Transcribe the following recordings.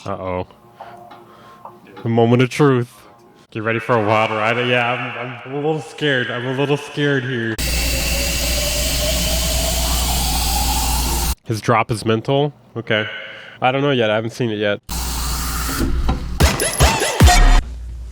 Uh-oh. The moment of truth. Get ready for a wild ride. Yeah, I'm a little scared. I'm a little scared here. His drop is mental? Okay. I don't know yet. I haven't seen it yet.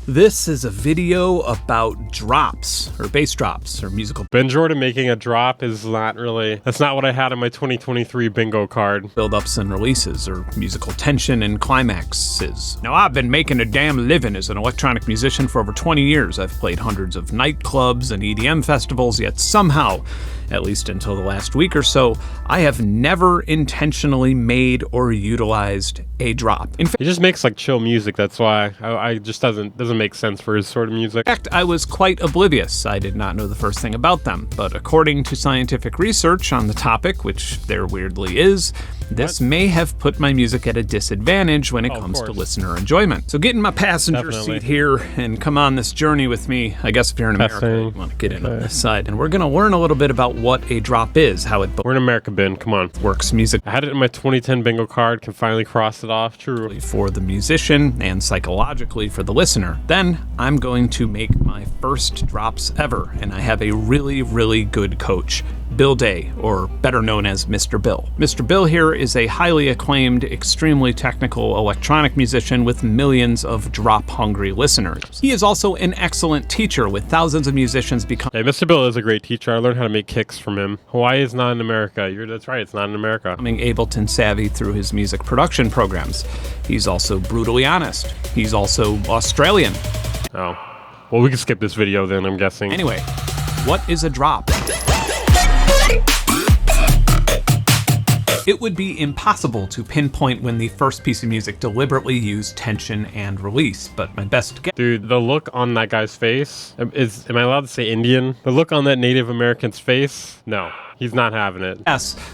This is a video about drops, or bass drops, or musical Ben Jordan making a drop is not really... That's not what I had on my 2023 bingo card. build-ups and releases, or musical tension and climaxes. Now, I've been making a damn living as an electronic musician for over 20 years. I've played hundreds of nightclubs and EDM festivals, yet somehow, at least until the last week or so, I have never intentionally made or utilized a drop. In He just makes like chill music, that's why. I just doesn't make sense for his sort of music. fact, I was quite oblivious. I did not know the first thing about them, but according to scientific research on the topic, which there weirdly is, this may have put my music at a disadvantage when it comes to listener enjoyment. So get in my passenger seat here and come on this journey with me. I guess if you're in America, you want to get in on this side. And we're going to learn a little bit about what a drop is, how it We're in America, Ben. Come on. works music I had it in my 2010 bingo card. Can finally cross it off. True. for the musician and psychologically for the listener. Then I'm going to make my first drops ever, and I have a really, really good coach, Bill Day, or better known as Mr. Bill. Mr. Bill here is a highly acclaimed, extremely technical electronic musician with millions of drop-hungry listeners. He is also an excellent teacher with thousands of musicians Hey, Mr. Bill is a great teacher. I learned how to make kicks from him. Hawaii is not in America. That's right. It's not in America. becoming Ableton savvy through his music production programs. He's also brutally honest. He's also Australian. Oh. Well, we can skip this video then, I'm guessing. Anyway, what is a drop? It would be impossible to pinpoint when the first piece of music deliberately used tension and release, but my best guess... Dude, the look on that guy's face, am I allowed to say Indian? The look on that Native American's face? No, he's not having it.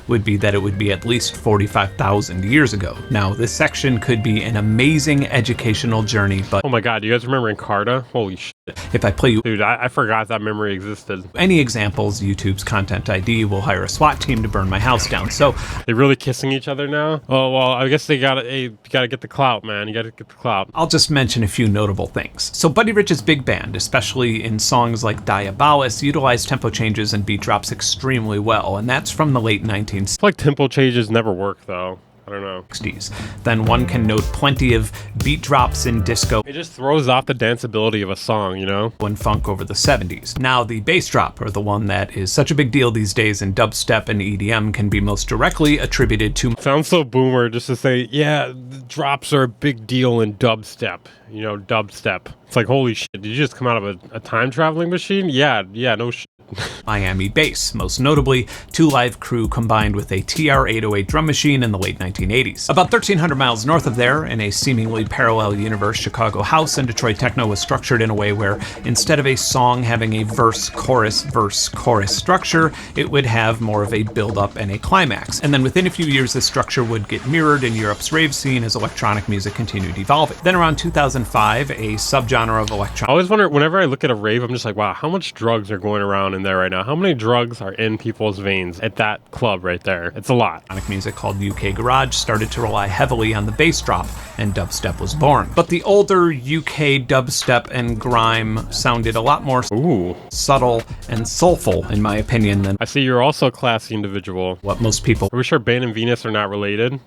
would be that it would be at least 45,000 years ago. Now, this section could be an amazing educational journey, but... Oh my god, do you guys remember Encarta? Holy shit. If I play you... Dude, I forgot that memory existed. any examples, YouTube's Content ID will hire a SWAT team to burn my house down, so... They really kissing each other now? Oh, well, I guess you gotta get the clout, man. You gotta get the clout. I'll just mention a few notable things. So Buddy Rich's big band, especially in songs like Diabolus, utilized tempo changes and beat drops extremely well, and that's from the late 1960s. I feel like tempo changes never work, though. I don't know. Then one can note plenty of beat drops in disco It just throws off the danceability of a song, you know? and funk over the 70s. Now the bass drop, or the one that is such a big deal these days in dubstep and EDM, can be most directly attributed to... Sounds so boomer just to say, yeah, the drops are a big deal in dubstep. You know, dubstep. It's like, holy shit, did you just come out of a time traveling machine? Yeah, no shit. Miami bass, most notably Two Live Crew combined with a TR-808 drum machine in the late 1980s. About 1,300 miles north of there, in a seemingly parallel universe, Chicago house and Detroit techno was structured in a way where instead of a song having a verse-chorus structure, it would have more of a build-up and a climax. And then within a few years, this structure would get mirrored in Europe's rave scene as electronic music continued evolving. Then around 2005, a subgenre of electronic... I always wonder, whenever I look at a rave, I'm just like, wow, how much drugs are going around in there right now? How many drugs are in people's veins at that club right there? It's a lot. Music called UK Garage started to rely heavily on the bass drop, and dubstep was born. But the older UK dubstep and grime sounded a lot more subtle and soulful, in my opinion, than I see you're also a classy individual. what most people Are we sure Benn and Venus are not related?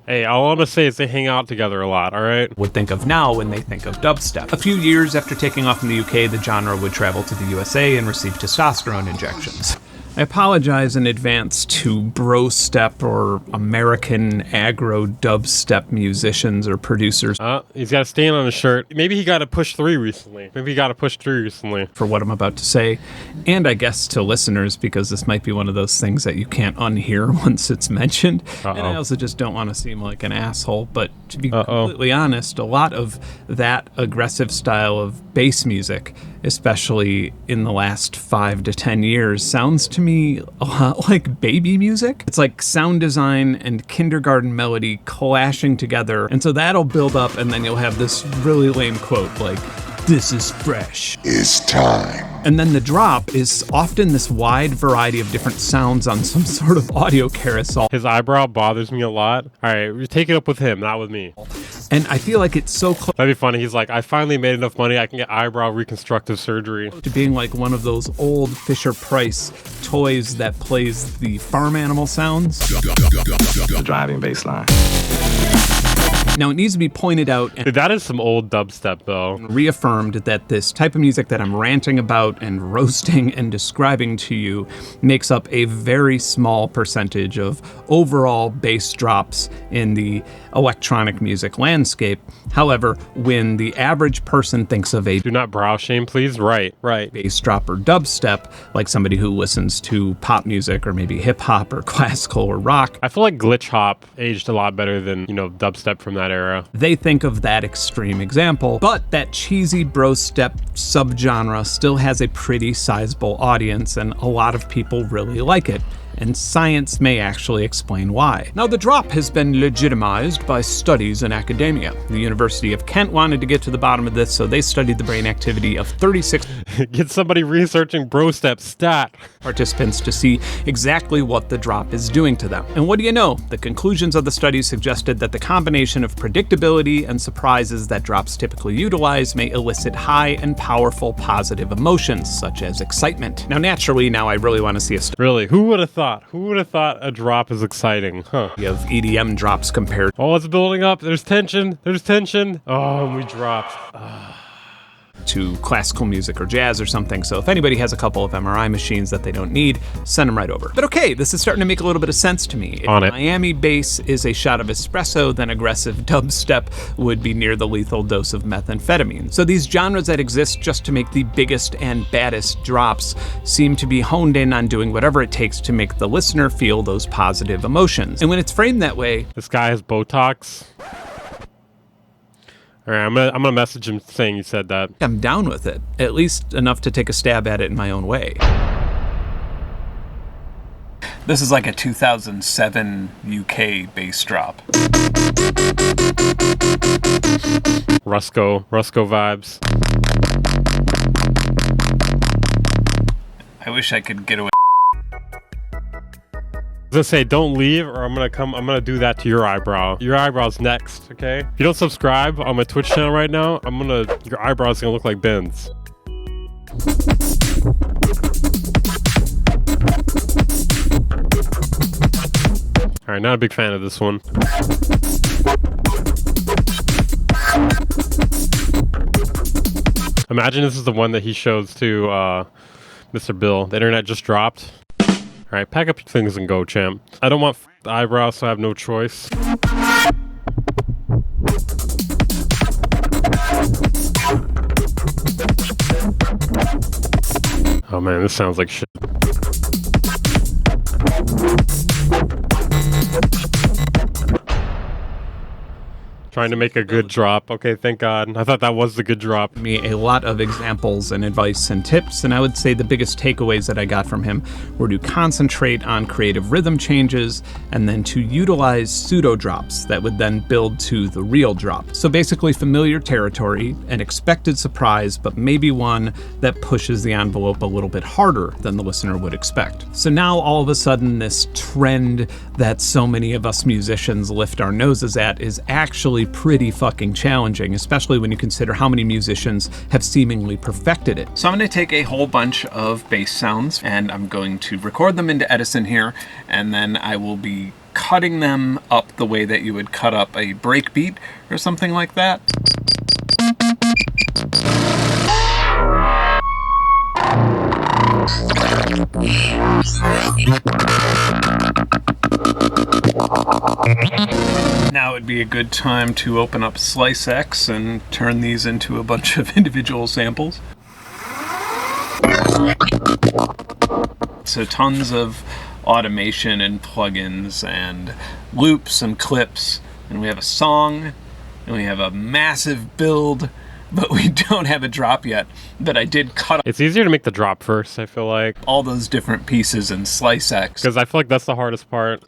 Hey, all I want to say is they hang out together a lot, all right? would think of now when they think of dubstep. A few years after taking off in the UK, the genre would travel to the USA and receive testosterone injections. I apologize in advance to Brostep or American aggro dubstep musicians or producers He's got a stain on his shirt. Maybe he got a push 3 recently. for what I'm about to say, and I guess to listeners, because this might be one of those things that you can't unhear once it's mentioned. And I also just don't want to seem like an asshole, but to be completely honest, a lot of that aggressive style of bass music, especially in the last 5 to 10 years, sounds to me a lot like baby music. It's like sound design and kindergarten melody clashing together, and so that'll build up, and then you'll have this really lame quote like, This is fresh. It's time. And then the drop is often this wide variety of different sounds on some sort of audio carousel. His eyebrow bothers me a lot. All right, take it up with him, not with me. And I feel like it's so close That'd be funny. He's like, I finally made enough money. I can get eyebrow reconstructive surgery. to being like one of those old Fisher-Price toys that plays the farm animal sounds. The driving bass line. Now, it needs to be pointed out and Dude, that is some old dubstep, though. reaffirmed that this type of music that I'm ranting about and roasting and describing to you makes up a very small percentage of overall bass drops in the electronic music landscape. However, when the average person thinks of a Do not brow shame, please. Right. bass drop or dubstep, like somebody who listens to pop music or maybe hip hop or classical or rock, I feel like glitch hop aged a lot better than, dubstep from that era. they think of that extreme example. But that cheesy Brostep subgenre still has a pretty sizable audience, and a lot of people really like it. And science may actually explain why. Now, the drop has been legitimized by studies in academia. The University of Kent wanted to get to the bottom of this, so they studied the brain activity of 36 Get somebody researching Brostep stat. participants to see exactly what the drop is doing to them. And what do you know? The conclusions of the study suggested that the combination of predictability and surprises that drops typically utilize may elicit high and powerful positive emotions, such as excitement. Now, naturally, I really want to see a study Really, who would have thought? Who would have thought a drop is exciting? Huh. of EDM drops compared Oh, it's building up. There's tension. Oh, and we dropped. to classical music or jazz or something. So if anybody has a couple of MRI machines that they don't need, send them right over. But okay, this is starting to make a little bit of sense to me. If On it. Miami bass is a shot of espresso, then aggressive dubstep would be near the lethal dose of methamphetamine. So these genres that exist just to make the biggest and baddest drops seem to be honed in on doing whatever it takes to make the listener feel those positive emotions. And when it's framed that way, This guy has Botox. All right, I'm gonna message him saying you said that. I'm down with it, at least enough to take a stab at it in my own way. This is like a 2007 UK bass drop. Rusko vibes. I wish I could get away. I was gonna say, don't leave, or I'm gonna do that to your eyebrow. Your eyebrow's next, okay? If you don't subscribe on my Twitch channel right now, your eyebrow's gonna look like Ben's. All right, not a big fan of this one. Imagine this is the one that he shows to Mr. Bill. The internet just dropped. All right, pack up your things and go, champ. I don't want eyebrows, so I have no choice. Oh man, this sounds like shit. Trying to make a good drop. Okay, thank God. I thought that was the good drop. Me a lot of examples and advice and tips, and I would say the biggest takeaways that I got from him were to concentrate on creative rhythm changes and then to utilize pseudo drops that would then build to the real drop. So basically familiar territory, an expected surprise, but maybe one that pushes the envelope a little bit harder than the listener would expect. So now all of a sudden this trend that so many of us musicians lift our noses at is actually pretty fucking challenging, especially when you consider how many musicians have seemingly perfected it. So I'm going to take a whole bunch of bass sounds and I'm going to record them into Edison here, and then I will be cutting them up the way that you would cut up a breakbeat or something like that. Now would be a good time to open up Slice X and turn these into a bunch of individual samples. So tons of automation and plugins and loops and clips, and we have a song, and we have a massive build, but we don't have a drop yet. But I did cut It's easier to make the drop first, I feel like. all those different pieces in Slice X. Because I feel like that's the hardest part.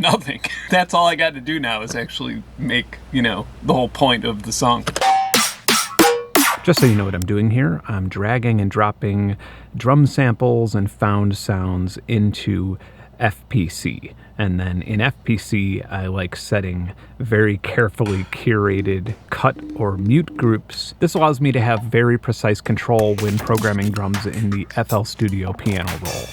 Nothing. That's all I got to do now is actually make, the whole point of the song. Just so you know what I'm doing here, I'm dragging and dropping drum samples and found sounds into FPC. And then in FPC, I like setting very carefully curated cut or mute groups. This allows me to have very precise control when programming drums in the FL Studio piano roll.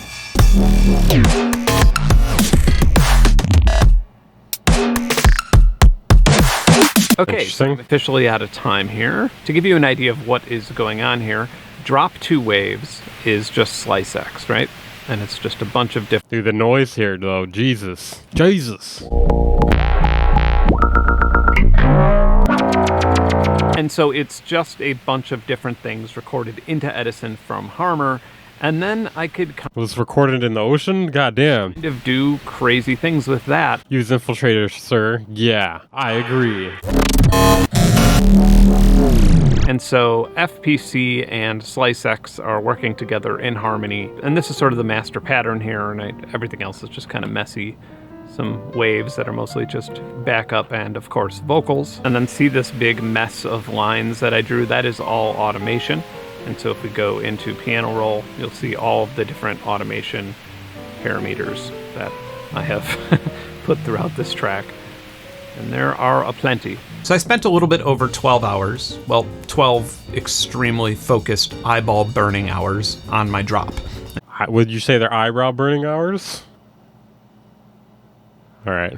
Okay, so I'm officially out of time here. To give you an idea of what is going on here, drop 2 waves is just slice X, right? And it's just a bunch of different... Dude, the noise here, though. Jesus. Jesus. And so it's just a bunch of different things recorded into Edison from Harmor. And then I could was recorded in the ocean? Goddamn. kind of do crazy things with that. Use Infiltrator, sir. Yeah, I agree. And so FPC and SliceX are working together in harmony. And this is sort of the master pattern here, and everything else is just kind of messy. Some waves that are mostly just backup and, of course, vocals. And then see this big mess of lines that I drew? That is all automation. And so if we go into piano roll, you'll see all of the different automation parameters that I have put throughout this track. And there are aplenty. So I spent a little bit over 12 hours, well, 12 extremely focused eyeball burning hours on my drop. Would you say they're eyebrow burning hours? All right.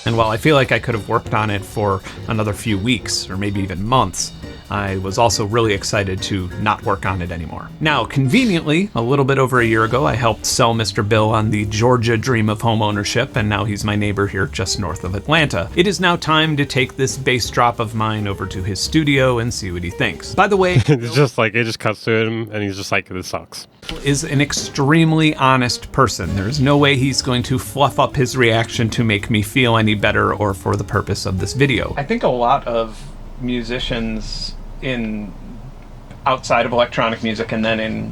And while I feel like I could have worked on it for another few weeks or maybe even months, I was also really excited to not work on it anymore. Now, conveniently, a little bit over a year ago, I helped sell Mr. Bill on the Georgia dream of home ownership, and now he's my neighbor here just north of Atlanta. It is now time to take this bass drop of mine over to his studio and see what he thinks. By the way, it's just like, it just cuts to him, and he's just like, this sucks. Is an extremely honest person. There's no way he's going to fluff up his reaction to make me feel any better or for the purpose of this video. I think a lot of musicians in outside of electronic music and then in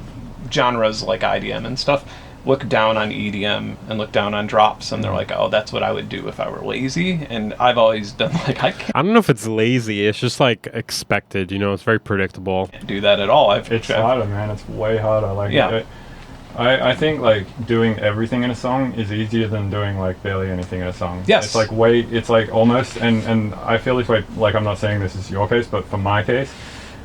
genres like IDM and stuff look down on EDM and look down on drops, and they're like, oh, that's what I would do if I were lazy. And I've always done like, I don't know if it's lazy, it's just like expected, it's very predictable. Can't do that at all. It's harder, man. It's way harder. Like, yeah. I think like doing everything in a song is easier than doing like barely anything in a song. Yes. It's like almost, and I feel this way, like I'm not saying this is your case, but for my case,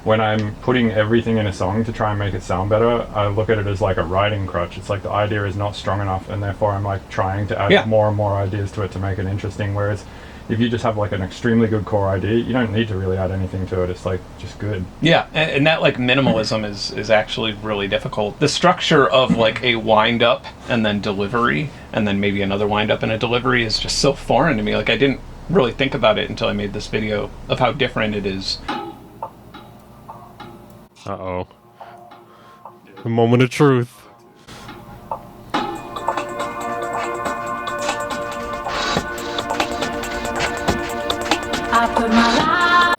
when I'm putting everything in a song to try and make it sound better, I look at it as like a writing crutch. It's like the idea is not strong enough, and therefore I'm like trying to add more and more ideas to it to make it interesting. Whereas if you just have like an extremely good core idea, you don't need to really add anything to it. It's like just good. Yeah, and that like minimalism is actually really difficult. The structure of like a wind up and then delivery and then maybe another wind up and a delivery is just so foreign to me. Like I didn't really think about it until I made this video of how different it is. Uh-oh. The moment of truth.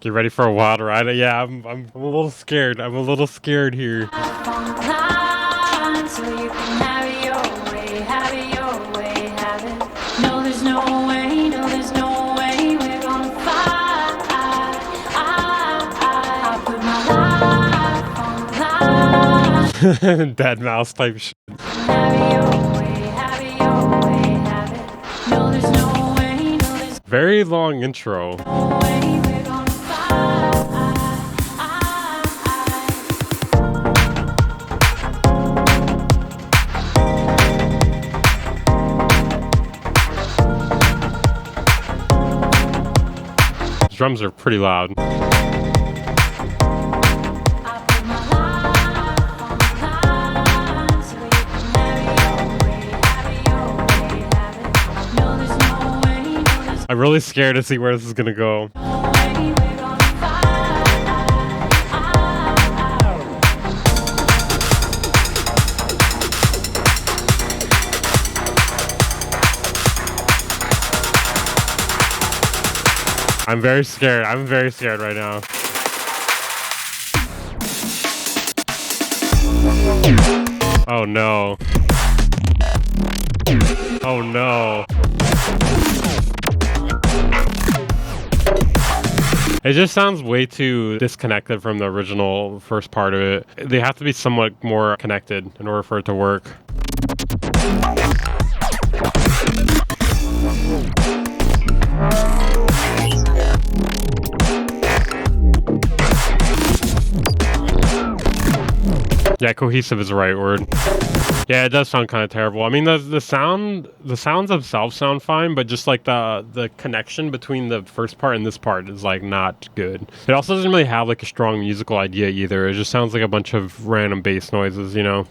Get ready for a wild ride. Yeah, I'm a little scared. I'm a little scared here. Dead mouse type shit. Very long intro. Drums are pretty loud. I'm really scared to see where this is gonna go. I'm very scared. I'm very scared right now. Oh no. Oh no. It just sounds way too disconnected from the original first part of it. They have to be somewhat more connected in order for it to work. Yeah, cohesive is the right word. Yeah, it does sound kind of terrible. I mean, the sounds themselves sound fine, but just like the connection between the first part and this part is like not good. It also doesn't really have like a strong musical idea either. It just sounds like a bunch of random bass noises, you know?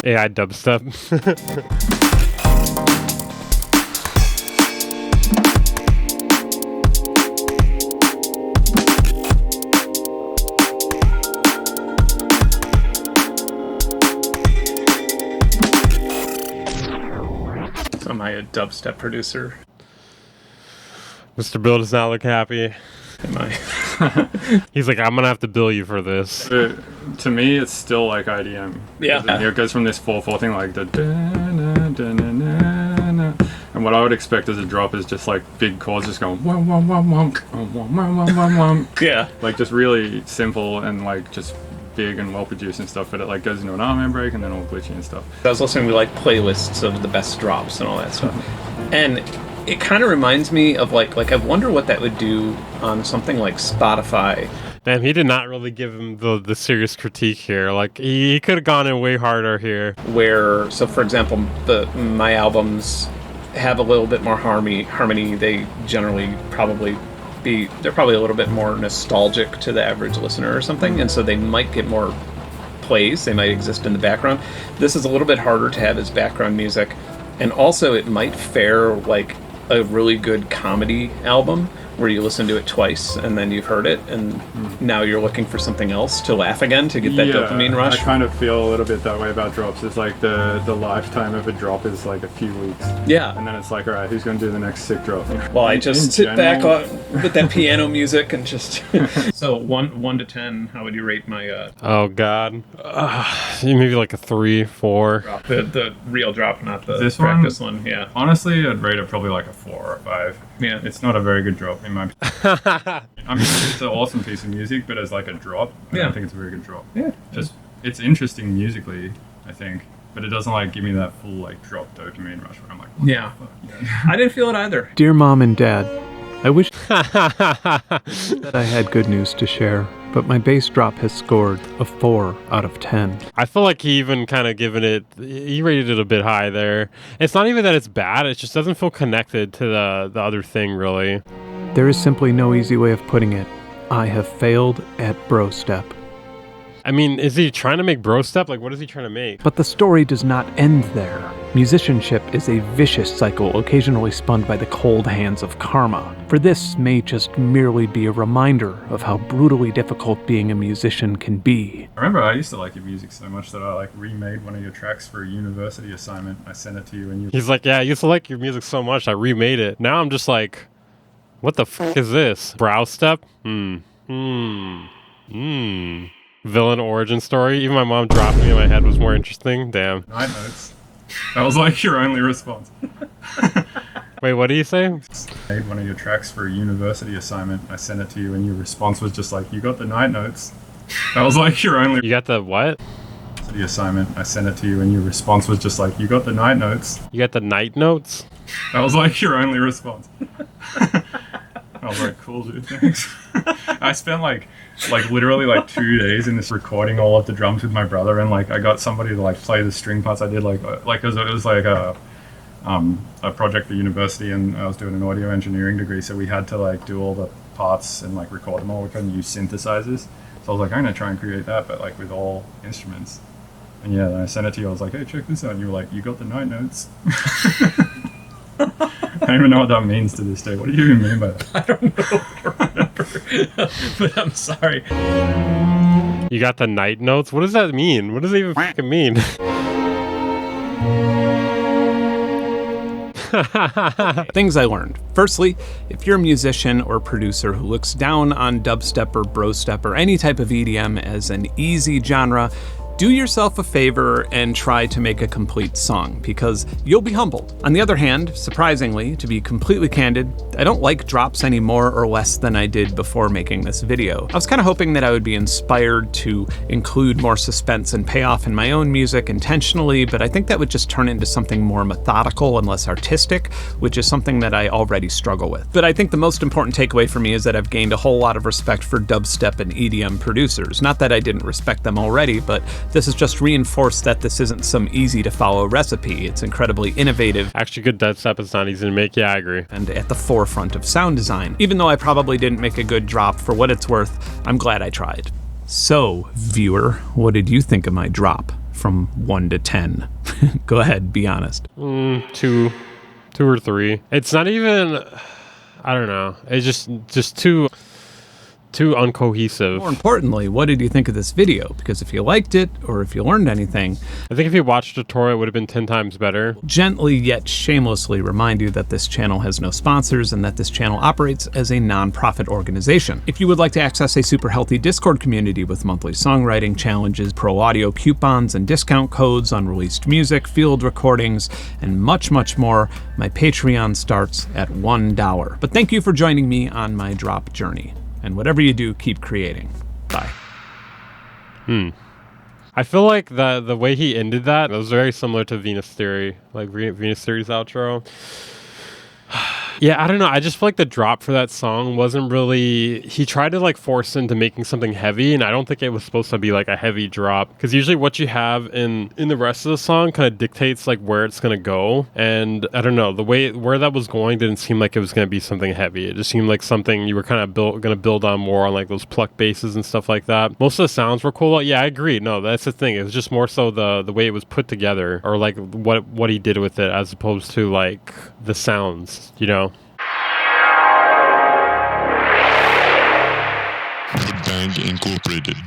AI dubstep. So am I a dubstep producer? Mr. Bill does not look happy. Am I? He's like, I'm gonna have to bill you for this. To me, it's still like IDM. Yeah. It goes from this 4/4 thing, like the da-na, da-na-na-na. And what I would expect as a drop is just like big chords just going wum wum wum wum wum wum wum wum wum. Yeah. Like just really simple and like just big and well produced and stuff, but it like goes into an arm break and then all glitchy and stuff. I was listening to like playlists of the best drops and all that stuff, and it kind of reminds me of like I wonder what that would do on something like Spotify. Damn, he did not really give him the serious critique here. Like he could have gone in way harder here. Where, so for example, my albums have a little bit more harmony. They generally they're probably a little bit more nostalgic to the average listener or something, and so they might get more plays. They might exist in the background. This is a little bit harder to have as background music, and also it might fare like a really good comedy album where you listen to it twice and then you've heard it and now you're looking for something else to laugh again to get that dopamine rush. I kind of feel a little bit that way about drops. It's like the lifetime of a drop is like a few weeks. Yeah. And then it's like, all right, who's going to do the next sick drop? Well, I just sit back with that piano music and just... So 1 to 10, how would you rate my... Oh God, maybe like a 3, 4. drop? The real drop, not the This practice one. Yeah. Honestly, I'd rate it probably like a 4 or 5. Yeah. It's not a very good drop in my... I mean, it's an awesome piece of music, but as like a drop, I don't think it's a very good drop. Yeah. Just, it's interesting musically, I think, but it doesn't like give me that full like drop dopamine rush where I'm like, what Yeah. the fuck? You know? I didn't feel it either. Dear Mom and Dad, I wish that I had good news to share, but my bass drop has scored a 4 out of 10. I feel like he even kind of he rated it a bit high there. It's not even that it's bad, it just doesn't feel connected to the other thing, really. There is simply no easy way of putting it. I have failed at Brostep. I mean, is he trying to make Brostep? Like, what is he trying to make? But the story does not end there. Musicianship is a vicious cycle occasionally spun by the cold hands of karma. For this may just merely be a reminder of how brutally difficult being a musician can be. I remember I used to like your music so much that I like remade one of your tracks for a university assignment. I sent it to you and you... He's like, yeah, I used to like your music so much, I remade it. Now I'm just like, what the fuck is this? Brostep? Villain origin story? Even my mom dropped me in my head was more interesting. Damn. Night notes. That was like your only response. Wait, what do you say? Made one of your tracks for a university assignment. I sent it to you and your response was just like, you got the night notes. That was like your only... You got the what? The assignment. I sent it to you and your response was just like, you got the night notes. You got the night notes? That was like your only response. I was like, cool, dude, thanks. I spent like literally like 2 days in this recording all of the drums with my brother, and like I got somebody to like play the string parts. I did it was like a project for university, and I was doing an audio engineering degree, so we had to like do all the parts and like record them all. We couldn't use synthesizers, so I was like, I'm gonna try and create that, but like with all instruments. And yeah, then I sent it to you. I was like, hey, check this out. And you were like, you got the night notes. I don't even know what that means to this day. What do you even mean by that? I don't know. I don't remember. But I'm sorry. You You got the night notes? What does that mean? What does it even fucking mean? Things I learned. Firstly, if you're a musician or producer who looks down on dubstep or brostep or any type of EDM as an easy genre, do yourself a favor and try to make a complete song, because you'll be humbled. On the other hand, surprisingly, to be completely candid, I don't like drops any more or less than I did before making this video. I was kind of hoping that I would be inspired to include more suspense and payoff in my own music intentionally, but I think that would just turn into something more methodical and less artistic, which is something that I already struggle with. But I think the most important takeaway for me is that I've gained a whole lot of respect for dubstep and EDM producers. Not that I didn't respect them already, but this has just reinforced that this isn't some easy to follow recipe. It's incredibly innovative. Actually, good dubstep is not easy to make. Yeah, I agree. And at the forefront of sound design. Even though I probably didn't make a good drop, for what it's worth, I'm glad I tried. So, viewer, what did you think of my drop from 1 to 10? Go ahead, be honest. 2 or 3. It's not even, I don't know. It's just too uncohesive. More importantly, what did you think of this video? Because if you liked it, or if you learned anything, I think if you watched the tutorial, it would have been 10 times better. Gently yet shamelessly remind you that this channel has no sponsors and that this channel operates as a non-profit organization. If you would like to access a super healthy Discord community with monthly songwriting challenges, pro audio coupons and discount codes, unreleased music, field recordings, and much, much more, my Patreon starts at $1. But thank you for joining me on my drop journey. And whatever you do, keep creating. Bye. I feel like the way he ended that, it was very similar to Venus Theory, like Venus Theory's outro. Yeah, I don't know. I just feel like the drop for that song wasn't really... He tried to like force into making something heavy, and I don't think it was supposed to be like a heavy drop. Because usually what you have in the rest of the song kind of dictates like where it's going to go. And I don't know, the way where that was going didn't seem like it was going to be something heavy. It just seemed like something you were kind of going to build on more on like those pluck basses and stuff like that. Most of the sounds were cool. Yeah, I agree. No, that's the thing. It was just more so the way it was put together, or like what he did with it, as opposed to like the sounds, you know? Band Incorporated.